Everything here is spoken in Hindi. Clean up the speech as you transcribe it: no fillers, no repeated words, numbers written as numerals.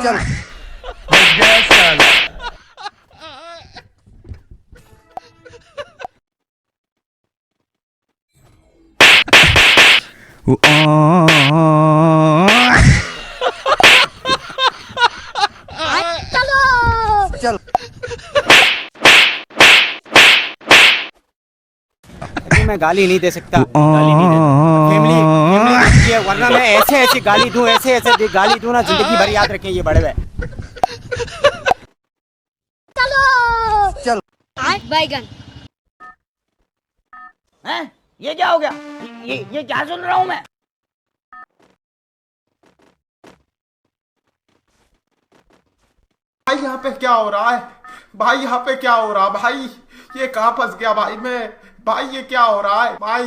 चल बच गया साला। चल अभी मैं गाली नहीं दे सकता, गाली नहीं दे फैमिली फैमिली है, वरना मैं ऐसे ऐसे गाली दूं, ऐसे ऐसे गाली दूं ना, जिंदगी भर याद रखें ये बड़े हुए। चल बैगन। हैं? ये क्या हो गया? ये क्या सुन रहा हूँ मैं? भाई यहाँ पे क्या हो रहा है? भाई यहाँ पे क्या हो रहा है? भाई ये कहाँ फंस गया भाई मैं? भाई ये क्या हो रहा है भाई?